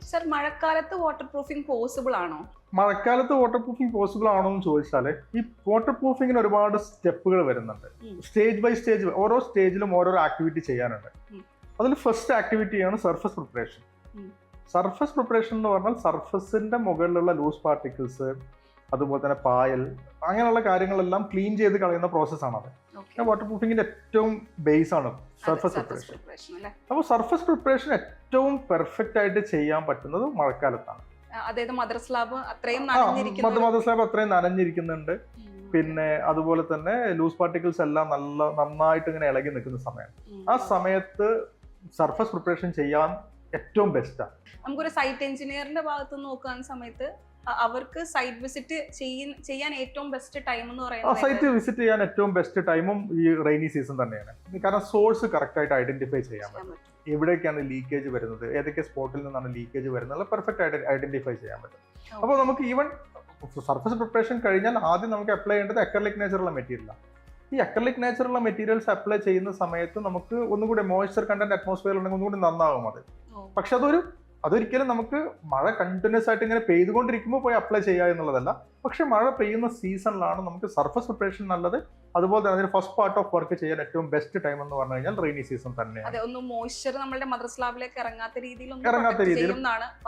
Sir, മഴക്കാലത്ത് water proofing possible ആണോ? മഴക്കാലത്ത് വാട്ടർ പ്രൂഫിംഗ് പോസിബിൾ ആണോ എന്ന് ചോദിച്ചാൽ ഈ വാട്ടർ പ്രൂഫിങ്ങിന് ഒരുപാട് സ്റ്റെപ്പുകൾ വരുന്നുണ്ട്. സ്റ്റേജ് ബൈ സ്റ്റേജ് ഓരോ സ്റ്റേജിലും ഓരോരോ ആക്ടിവിറ്റി ചെയ്യാനുണ്ട്. അതിൽ ഫസ്റ്റ് ആക്ടിവിറ്റിയാണ് സർഫസ് പ്രിപ്പറേഷൻ. സർഫസ് പ്രിപ്പറേഷൻ എന്ന് പറഞ്ഞാൽ സർഫസിന്റെ മുകളിലുള്ള ലൂസ് പാർട്ടിക്കിൾസ്, അതുപോലെ തന്നെ പായൽ, അങ്ങനെയുള്ള കാര്യങ്ങളെല്ലാം ക്ലീൻ ചെയ്ത് കളയുന്ന പ്രോസസ്സാണ് അത്. വാട്ടർ പ്രൂഫിങ്ങിന്റെ ഏറ്റവും ബേസ് ആണ് സർഫസ് പ്രിപ്പറേഷൻ. അപ്പോൾ സർഫസ് പ്രിപ്പറേഷൻ ഏറ്റവും പെർഫെക്റ്റ് ആയിട്ട് ചെയ്യാൻ പറ്റുന്നത് മഴക്കാലത്താണ്. മദർ സ്ലാബ് അത്രയും നനഞ്ഞിരിക്കുന്നുണ്ട്. പിന്നെ അതുപോലെ തന്നെ ലൂസ് പാർട്ടിക്കിൾസ് എല്ലാം നന്നായിട്ട് ഇങ്ങനെ ഇളകി നിൽക്കുന്ന സമയമാണ്. ആ സമയത്ത് സർഫസ് പ്രിപ്പറേഷൻ ചെയ്യാൻ ഏറ്റവും ബെസ്റ്റാണ്. നമുക്കൊരു സൈറ്റ് എഞ്ചിനീയറിന്റെ ഭാഗത്ത് നോക്കുന്ന സമയത്ത് അവർക്ക് സൈറ്റ് വിസിറ്റ് ചെയ്യാൻ ഏറ്റവും ബെസ്റ്റ് ടൈം എന്ന് പറയുന്നത്, സൈറ്റ് വിസിറ്റ് ചെയ്യാൻ ഏറ്റവും ബെസ്റ്റ് ടൈമും ഈ റെയിനി സീസൺ തന്നെയാണ്. കാരണം സോഴ്സ് കറക്റ്റ് ആയിട്ട് ഐഡന്റിഫൈ ചെയ്യാൻ പറ്റും. എവിടേക്കാണ് ലീക്കേജ് വരുന്നത്, ഏതൊക്കെ സ്പോട്ടിൽ നിന്നാണ് ലീക്കേജ് വരുന്നത്, പെർഫെക്റ്റ് ആയിട്ട് ഐഡന്റിഫൈ ചെയ്യാൻ പറ്റും. അപ്പോൾ നമുക്ക് ഈവൻ സർഫസ് പ്രിപ്പറേഷൻ കഴിഞ്ഞാൽ ആദ്യം നമുക്ക് അപ്ലൈ ചെയ്യേണ്ടത് അക്രലിക് നേച്ചറുള്ള മെറ്റീരിയലാണ്. ഈ അക്രലിക് നേച്ചറുള്ള മെറ്റീരിയൽസ് അപ്ലൈ ചെയ്യുന്ന സമയത്ത് നമുക്ക് ഒന്നുകൂടി മോയ്സ്ചർ കണ്ടന്റ് അറ്റ്മോസ്ഫിയർ ഉണ്ടെങ്കിൽ ഒന്നുകൂടി നന്നാവും അത്. പക്ഷെ അതൊരിക്കലും നമുക്ക് മഴ കണ്ടിന്യൂസ് ആയിട്ട് ഇങ്ങനെ പെയ്തുകൊണ്ടിരിക്കുമ്പോൾ പോയി അപ്ലൈ ചെയ്യുക എന്നുള്ളതല്ല. പക്ഷെ മഴ പെയ്യുന്ന സീസണിലാണ് നമുക്ക് സർഫസ് പ്രിപ്പറേഷൻ നല്ലത്. അതുപോലെ തന്നെ അതിന് ഫസ്റ്റ് പാർട്ട് ഓഫ് വർക്ക് ചെയ്യാൻ ഏറ്റവും ബെസ്റ്റ് ടൈം എന്ന് പറഞ്ഞു കഴിഞ്ഞാൽ റെയിനി സീസൺ തന്നെയാണ്. മോയ്സ്ചർ നമ്മുടെ മദർ സ്ലാബിലേക്ക് ഇറങ്ങാത്ത രീതിയിൽ.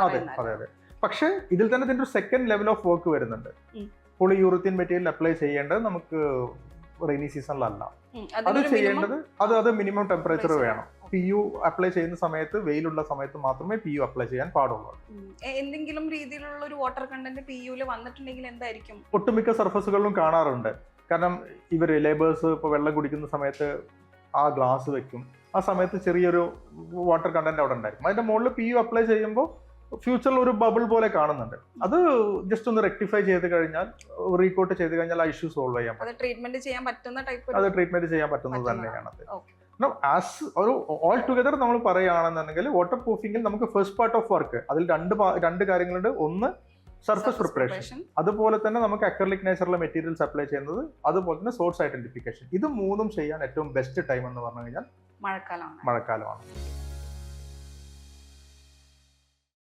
അതെ അതെ അതെ. പക്ഷെ ഇതിൽ തന്നെ ഇതിന്റെ ഒരു സെക്കൻഡ് ലെവൽ ഓഫ് വർക്ക് വരുന്നുണ്ട്. പോളിയൂറിത്തീൻ മെറ്റീരിയൽ അപ്ലൈ ചെയ്യേണ്ടത് നമുക്ക് റെയിനി സീസണിലല്ല. അത് ചെയ്യേണ്ടത് അത് മിനിമം ടെമ്പറേച്ചർ വേണം. PU അപ്ലൈ ചെയ്യുന്ന സമയത്ത്, വെയിലുള്ള സമയത്ത് മാത്രമേ PU അപ്ലൈ ചെയ്യാൻ പാടുള്ളൂ. എന്തെങ്കിലും രീതിയിലുള്ള ഒരു വാട്ടർ കണ്ടന്റ് PU വന്നിട്ടുണ്ടെങ്കിൽ എന്തായിരിക്കും? ഒട്ടുമിക്ക സർഫസുകളിലും കാണാറുണ്ട്. കാരണം ഇവര് ലേബേഴ്സ് ഇപ്പോൾ വെള്ളം കുടിക്കുന്ന സമയത്ത് ആ ഗ്ലാസ് വെക്കും. ആ സമയത്ത് ചെറിയൊരു വാട്ടർ കണ്ടന്റ് അവിടെ ഉണ്ടായിരിക്കും. അതിന്റെ മുകളിൽ PU അപ്ലൈ ചെയ്യുമ്പോൾ ഫ്യൂച്ചറിൽ ഒരു ബബിൾ പോലെ കാണുന്നുണ്ട്. അത് ജസ്റ്റ് ഒന്ന് റെക്ടിഫൈ ചെയ്ത് കഴിഞ്ഞാൽ, റീകോട്ട് ചെയ്ത് കഴിഞ്ഞാൽ ആ ഇഷ്യൂ സോൾവ് ചെയ്യാൻ പറ്റും. അത് ട്രീറ്റ്മെന്റ് ചെയ്യാൻ പറ്റുന്നത് തന്നെയാണ്. ഒരു ഓൾ ടുഗദർ നമ്മൾ പറയുകയാണെന്നുണ്ടെങ്കിൽ വാട്ടർ പ്രൂഫിംഗിൽ നമുക്ക് ഫസ്റ്റ് പാർട്ട് ഓഫ് വർക്ക് അതിൽ രണ്ട് കാര്യങ്ങളുണ്ട്. ഒന്ന് സർഫസ് പ്രിപ്പറേഷൻ, അതുപോലെ തന്നെ നമുക്ക് അക്രലിക് നേച്ചറുള്ള മെറ്റീരിയൽസ് അപ്ലൈ ചെയ്യുന്നത്, അതുപോലെ തന്നെ സോഴ്സ് ഐഡന്റിഫിക്കേഷൻ. ഇത് മൂന്നും ചെയ്യാൻ ഏറ്റവും ബെസ്റ്റ് ടൈം എന്ന് പറഞ്ഞു കഴിഞ്ഞാൽ മഴക്കാലമാണ്.